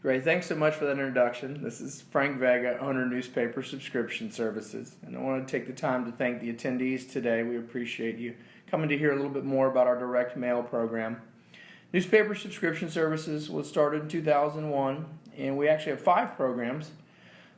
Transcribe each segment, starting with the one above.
Great. Thanks so much for that introduction. This is Frank Vega, owner of Newspaper Subscription Services. And I want to take the time to thank the attendees today. We appreciate you coming to hear a little bit more about our direct mail program. Newspaper Subscription Services was started in 2001, and we actually have 5 programs.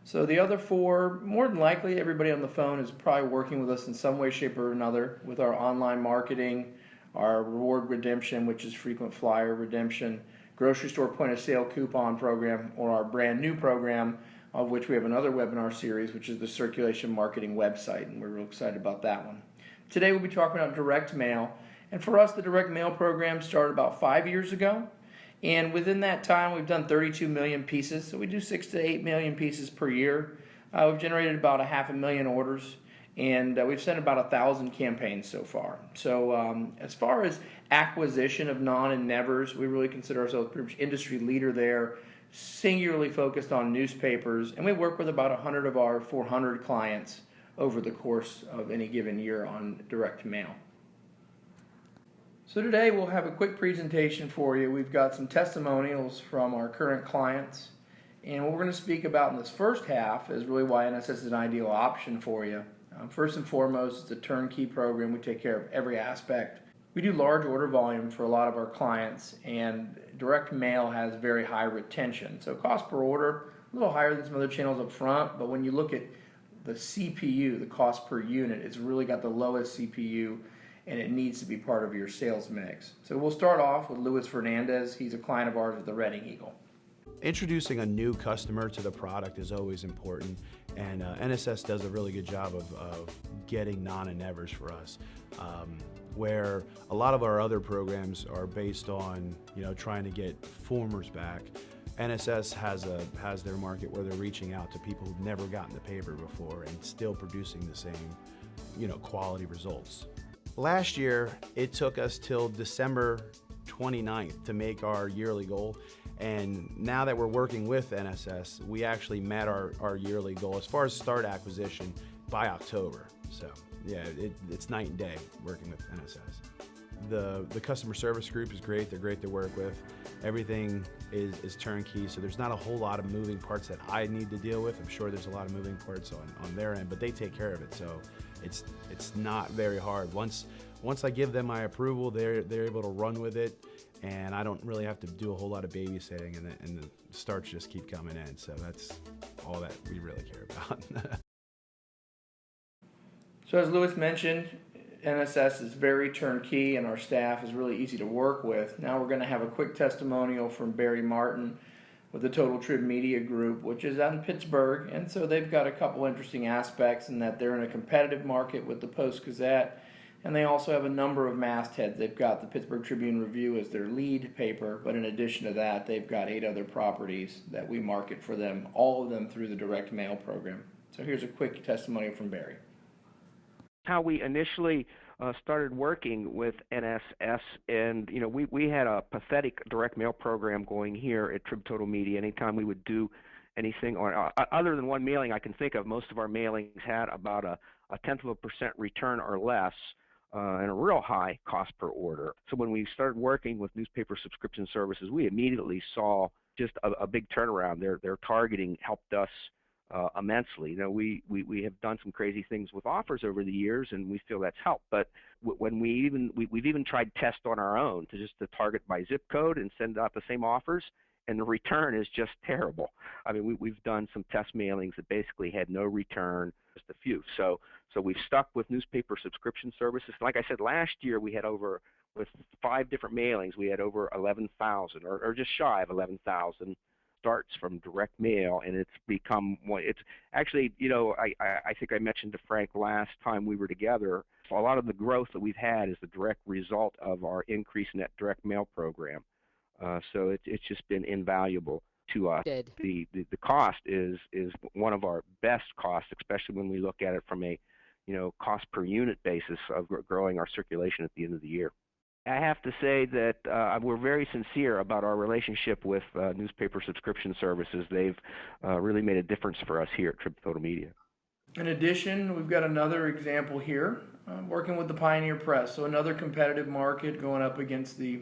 So the other 4, more than likely, everybody on the phone is probably working with us in some way, shape, or another with our online marketing, our reward redemption, which is frequent flyer redemption, grocery store point of sale coupon program, or our brand new program, of which we have another webinar series, which is the circulation marketing website, and we're real excited about that one. Today we'll be talking about direct mail, and for us the direct mail program started about 5 years ago, and within that time we've done 32 million pieces, so we do 6 to 8 million pieces per year. We've generated about 500,000 orders, and we've sent about 1,000 campaigns so far. So as far as acquisition of non and nevers, we really consider ourselves pretty much industry leader there, singularly focused on newspapers, and we work with about 100 of our 400 clients over the course of any given year on direct mail. So today we'll have a quick presentation for you. We've got some testimonials from our current clients, and what we're going to speak about in this first half is really why NSS is an ideal option for you. First and foremost, it's a turnkey program. We take care of every aspect. We do large order volume for a lot of our clients, and direct mail has very high retention. So cost per order, a little higher than some other channels up front, but when you look at the CPU, the cost per unit, it's really got the lowest CPU, and it needs to be part of your sales mix. So we'll start off with Luis Fernandez. He's a client of ours with the Reading Eagle. Introducing a new customer to the product is always important, and NSS does a really good job of getting non and nevers for us, where a lot of our other programs are based on trying to get formers back. NSS has their market where they're reaching out to people who've never gotten the paper before and still producing the same quality results. Last year it took us till December 29th to make our yearly goal. And now that we're working with NSS, we actually met our yearly goal as far as start acquisition by October. So yeah, it's night and day working with NSS. The customer service group is great. They're great to work with. Everything is turnkey, so there's not a whole lot of moving parts that I need to deal with. I'm sure there's a lot of moving parts on their end, but they take care of it. So it's not very hard. Once I give them my approval, they're able to run with it. And I don't really have to do a whole lot of babysitting, and the starts just keep coming in. So that's all that we really care about. So as Luis mentioned, NSS is very turnkey, and our staff is really easy to work with. Now we're going to have a quick testimonial from Barry Martin with the Total Trib Media Group, which is out in Pittsburgh. And so they've got a couple interesting aspects in that they're in a competitive market with the Post-Gazette, and they also have a number of mastheads. They've got the Pittsburgh Tribune-Review as their lead paper, but in addition to that, they've got 8 other properties that we market for them, all of them through the direct mail program. So here's a quick testimonial from Barry. How we initially started working with NSS, and we had a pathetic direct mail program going here at Trib Total Media. Anytime we would do anything, or other than one mailing I can think of, most of our mailings had about a 0.1% return or less, and a real high cost per order. So when we started working with Newspaper Subscription Services, we immediately saw just a big turnaround. Their targeting helped us immensely. We have done some crazy things with offers over the years, and we feel that's helped. But when we've even tried tests on our own to target by zip code and send out the same offers, and the return is just terrible. I mean, we've done some test mailings that basically had no return, just a few. So we've stuck with Newspaper Subscription Services. Like I said, last year we had with 5 different mailings, we had over 11,000, or just shy of 11,000 starts from direct mail, and it's actually, I think I mentioned to Frank last time we were together, a lot of the growth that we've had is the direct result of our increase in that direct mail program. So it's just been invaluable to us. The cost is one of our best costs, especially when we look at it from a cost per unit basis of growing our circulation at the end of the year. I have to say that we're very sincere about our relationship with Newspaper Subscription Services. They've really made a difference for us here at Trib Total Media. In addition, we've got another example here, working with the Pioneer Press. So another competitive market going up against the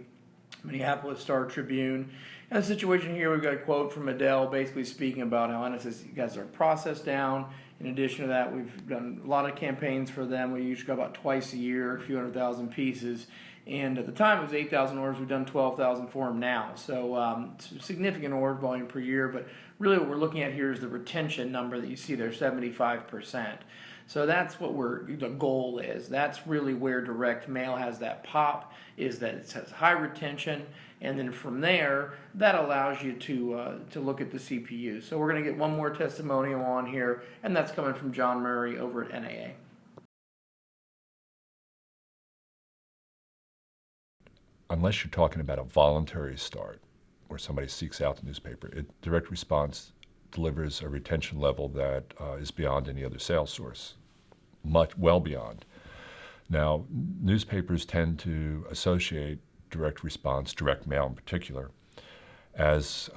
Minneapolis Star-Tribune. And the situation here, we've got a quote from Adele basically speaking about how NSS gets our process down. In addition to that, we've done a lot of campaigns for them. We usually go about twice a year, a few 100,000 pieces. And at the time, it was 8,000 orders. We've done 12,000 for them now. So it's a significant order volume per year. But really what we're looking at here is the retention number that you see there, 75%. So that's what the goal is. That's really where direct mail has that pop, is that it has high retention. And then from there, that allows you to look at the CPU. So we're going to get one more testimonial on here, and that's coming from John Murray over at NAA. Unless you're talking about a voluntary start where somebody seeks out the newspaper, direct response delivers a retention level that is beyond any other sales source, well beyond. Now, newspapers tend to associate direct response, direct mail in particular, as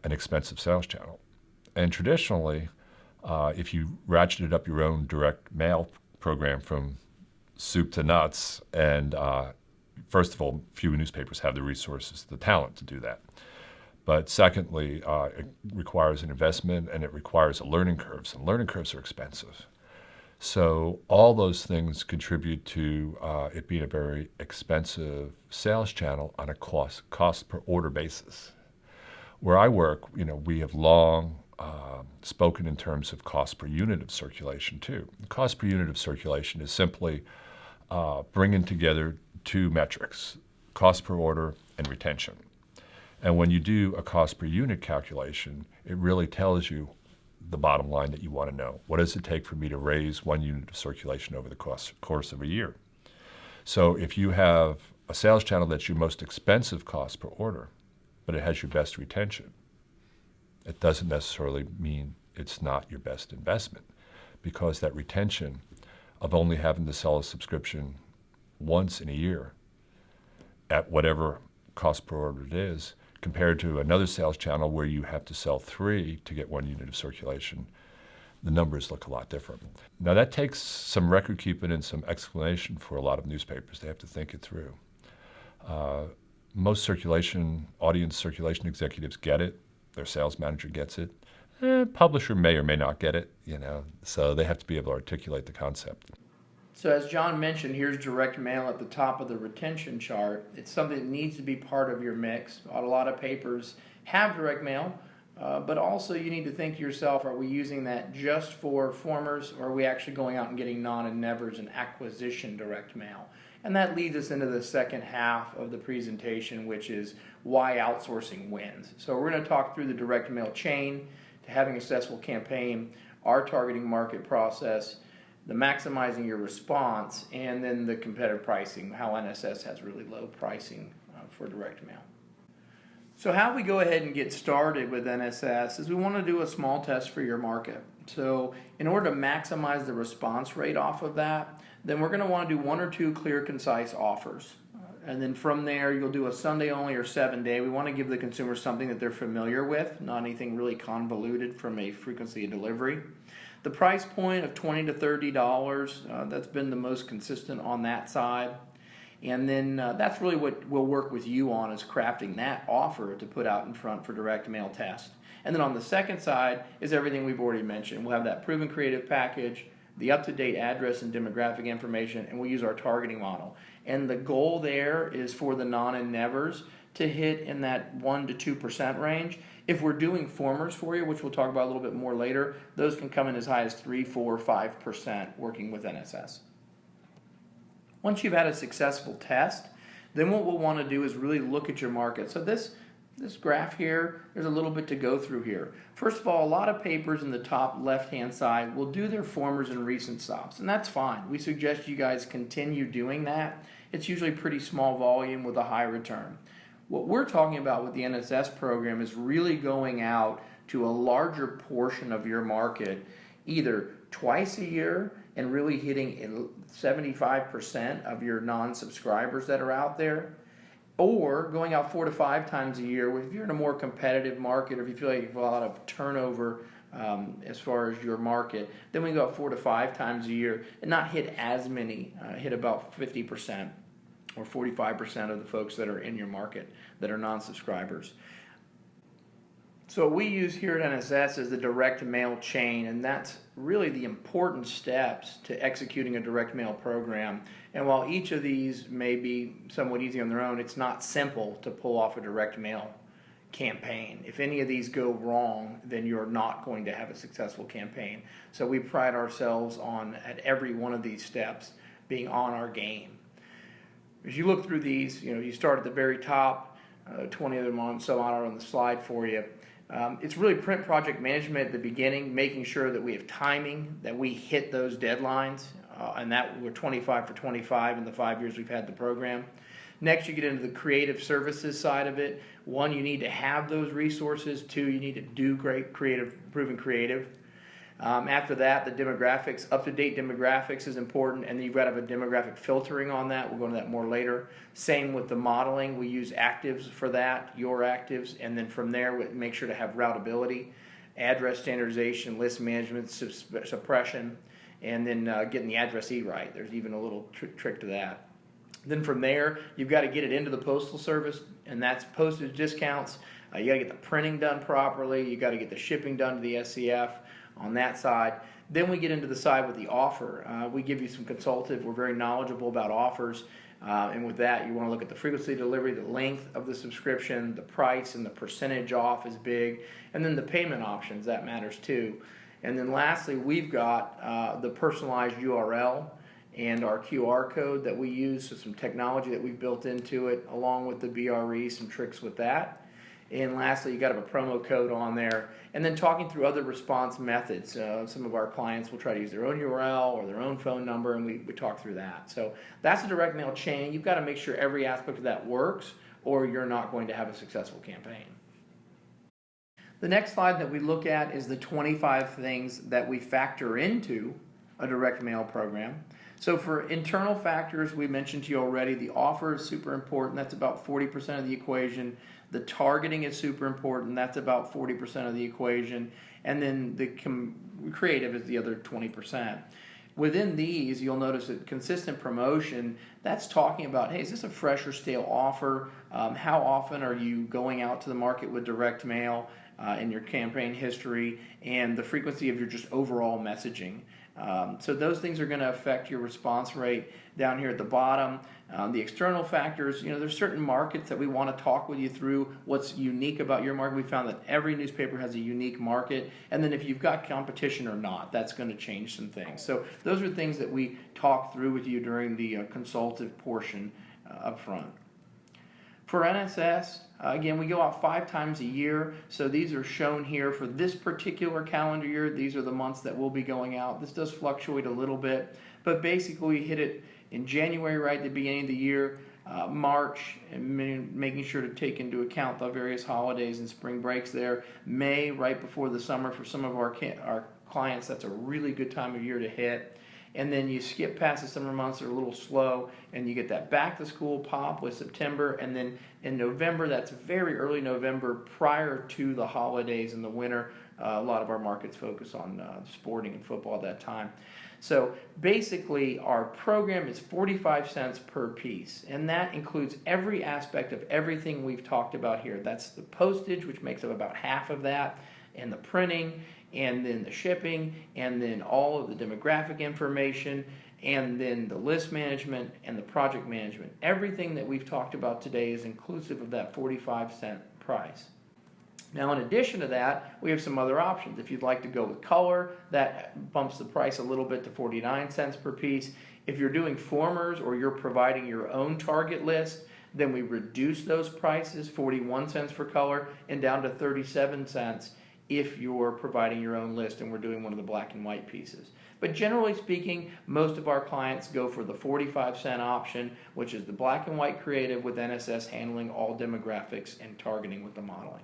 an expensive sales channel. And traditionally, if you ratcheted up your own direct mail program from soup to nuts, and first of all, few newspapers have the resources, the talent to do that. But secondly, it requires an investment and it requires learning curves, and learning curves are expensive. So all those things contribute to it being a very expensive sales channel on a cost per order basis. Where I work, we have long spoken in terms of cost per unit of circulation too. The cost per unit of circulation is simply bringing together two metrics, cost per order and retention. And when you do a cost per unit calculation, it really tells you the bottom line that you want to know. What does it take for me to raise 1 unit of circulation over the course of a year? So if you have a sales channel that's your most expensive cost per order, but it has your best retention, it doesn't necessarily mean it's not your best investment, because that retention of only having to sell a subscription once in a year at whatever cost per order it is, compared to another sales channel where you have to sell 3 to get 1 unit of circulation, the numbers look a lot different. Now that takes some record keeping and some explanation for a lot of newspapers. They have to think it through. Most audience circulation executives get it. Their sales manager gets it. Publisher may or may not get it, so they have to be able to articulate the concept. So as John mentioned, here's direct mail at the top of the retention chart. It's something that needs to be part of your mix. A lot of papers have direct mail, but also you need to think to yourself, are we using that just for formers, or are we actually going out and getting non and nevers and acquisition direct mail? And that leads us into the second half of the presentation, which is why outsourcing wins. So we're going to talk through the direct mail chain to having a successful campaign, our targeting market process, the maximizing your response, and then the competitive pricing, how NSS has really low pricing for direct mail. So how we go ahead and get started with NSS is we want to do a small test for your market. So in order to maximize the response rate off of that, then we're going to want to do 1 or 2 clear, concise offers. And then from there, you'll do a Sunday only or 7-day. We want to give the consumer something that they're familiar with, not anything really convoluted from a frequency of delivery. The price point of $20 to $30, that's been the most consistent on that side. And then that's really what we'll work with you on, is crafting that offer to put out in front for direct mail test. And then on the second side is everything we've already mentioned. We'll have that proven creative package, the up-to-date address and demographic information, and we'll use our targeting model. And the goal there is for the non and nevers to hit in that 1 to 2% range. If we're doing formers for you, which we'll talk about a little bit more later, those can come in as high as 3, 4, 5% working with NSS. Once you've had a successful test, then what we'll want to do is really look at your market. So this graph here, there's a little bit to go through here. First of all, a lot of papers in the top left-hand side will do their formers and recent stops, and that's fine. We suggest you guys continue doing that. It's usually pretty small volume with a high return. What we're talking about with the NSS program is really going out to a larger portion of your market, either twice a year and really hitting 75% of your non-subscribers that are out there, or going out 4 to 5 times a year. If you're in a more competitive market, or if you feel like you have a lot of turnover as far as your market, then we go out 4 to 5 times a year and not hit as many, hit about 50%. or 45% of the folks that are in your market that are non-subscribers. So what we use here at NSS is the direct mail chain, and that's really the important steps to executing a direct mail program. And while each of these may be somewhat easy on their own, it's not simple to pull off a direct mail campaign. If any of these go wrong, then you're not going to have a successful campaign. So we pride ourselves on, at every one of these steps, being on our game. As you look through these, you start at the very top, 20 of them on the slide for you. It's really print project management at the beginning, making sure that we have timing, that we hit those deadlines, and that we're 25 for 25 in the 5 years we've had the program. Next, you get into the creative services side of it. One, you need to have those resources. Two, you need to do great proven creative. After that, the demographics, up-to-date demographics is important, and then you've got to have a demographic filtering on that. We'll go into that more later. Same with the modeling. We use actives for that, your actives, and then from there, we make sure to have routability, address standardization, list management, suppression, and then getting the addressee right. There's even a little trick to that. Then from there, you've got to get it into the Postal Service, and that's postage discounts. You got to get the printing done properly. You got to get the shipping done to the SCF on that side. Then we get into the side with the offer. We give you some consultative. We're very knowledgeable about offers. And with that, you want to look at the frequency of delivery, the length of the subscription, the price, and the percentage off is big. And then the payment options, that matters too. And then lastly, we've got the personalized URL and our QR code that we use, so some technology that we've built into it, along with the BRE, some tricks with that. And lastly, you got to have a promo code on there. And then talking through other response methods. Some of our clients will try to use their own URL or their own phone number, and we talk through that. So that's a direct mail chain. You've got to make sure every aspect of that works, or you're not going to have a successful campaign. The next slide that we look at is the 25 things that we factor into a direct mail program. So for internal factors, we mentioned to you already, the offer is super important. That's about 40% of the equation. The targeting is super important. That's about 40% of the equation. And then the creative is the other 20%. Within these, you'll notice that consistent promotion, that's talking about, hey, is this a fresh or stale offer? How often are you going out to the market with direct mail in your campaign history? And the frequency of your just overall messaging. So those things are going to affect your response rate. Down here at the bottom, the external factors, there's certain markets that we want to talk with you through what's unique about your market. We found that every newspaper has a unique market, and then if you've got competition or not, that's going to change some things. So those are things that we talk through with you during the consultative portion up front. For NSS, again, we go out 5 times a year, so these are shown here for this particular calendar year. These are the months that we'll be going out. This does fluctuate a little bit, but basically we hit it in January, right at the beginning of the year, March, and making sure to take into account the various holidays and spring breaks there. May, right before the summer for some of our clients, that's a really good time of year to hit. And then you skip past the summer months, they're a little slow, and you get that back to school pop with September, and then in November, that's very early November, prior to the holidays in the winter. A lot of our markets focus on sporting and football at that time. So basically, our program is 45 cents per piece, and that includes every aspect of everything we've talked about here. That's the postage, which makes up about half of that, and the printing, and then the shipping, and then all of the demographic information, and then the list management and the project management. Everything that we've talked about today is inclusive of that 45-cent price. Now, in addition to that, we have some other options. If you'd like to go with color, that bumps the price a little bit to 49 cents per piece. If you're doing formers or you're providing your own target list, then we reduce those prices, 41 cents for color, and down to 37 cents if you're providing your own list and we're doing one of the black and white pieces. But generally speaking, most of our clients go for the 45-cent option, which is the black and white creative with NSS handling all demographics and targeting with the modeling.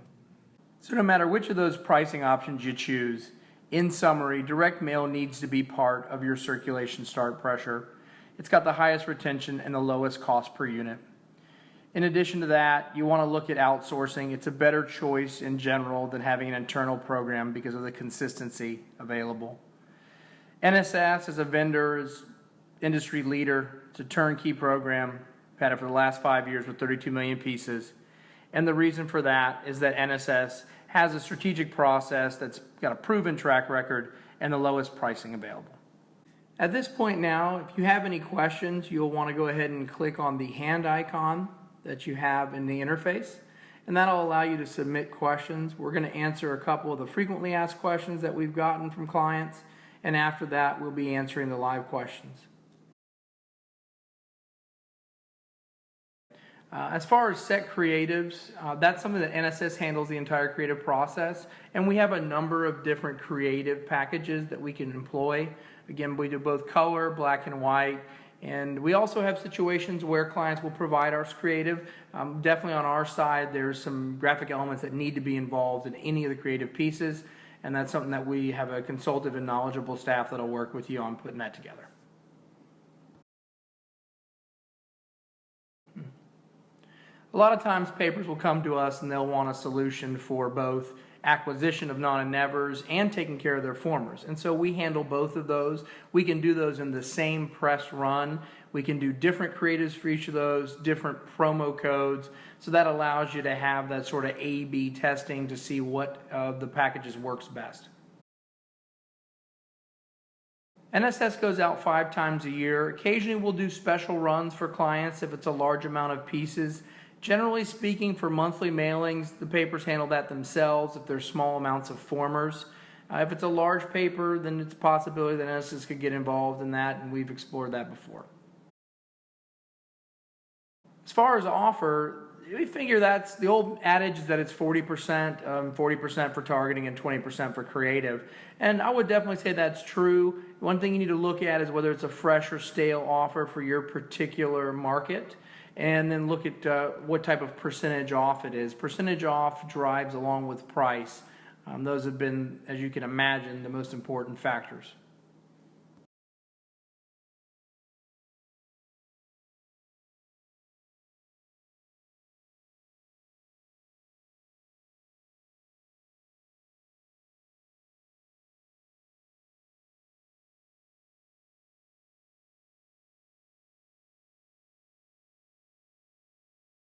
So no matter which of those pricing options you choose, in summary, direct mail needs to be part of your circulation start pressure. It's got the highest retention and the lowest cost per unit. In addition to that, you want to look at outsourcing. It's a better choice in general than having an internal program because of the consistency available. NSS as a vendor is industry leader. It's a turnkey program. We've had it for the last 5 years with 32 million pieces. And the reason for that is that NSS has a strategic process that's got a proven track record and the lowest pricing available. At this point now, if you have any questions, you'll want to go ahead and click on the hand icon that you have in the interface, and that'll allow you to submit questions. We're going to answer a couple of the frequently asked questions that we've gotten from clients, and after that, we'll be answering the live questions. As far as set creatives, that's something that NSS handles the entire creative process, and we have a number of different creative packages that we can employ. Again, we do both color, black and white, and we also have situations where clients will provide our creative. Definitely on our side, there's some graphic elements that need to be involved in any of the creative pieces, and that's something that we have a consultative and knowledgeable staff that'll work with you on putting that together. A lot of times papers will come to us and they'll want a solution for both acquisition of non and nevers and taking care of their formers. And so we handle both of those. We can do those in the same press run. We can do different creatives for each of those, different promo codes. So that allows you to have that sort of A/B testing to see what of the packages works best. NSS goes out 5 times a year. Occasionally we'll do special runs for clients if it's a large amount of pieces. Generally speaking, for monthly mailings, the papers handle that themselves if there's small amounts of formers. If it's a large paper, then it's a possibility that NSS could get involved in that, and we've explored that before. As far as offer, we figure that's the old adage is that it's 40% for targeting and 20% for creative. And I would definitely say that's true. One thing you need to look at is whether it's a fresh or stale offer for your particular market. And then look at what type of percentage off it is. Percentage off drives along with price. Those have been, as you can imagine, the most important factors.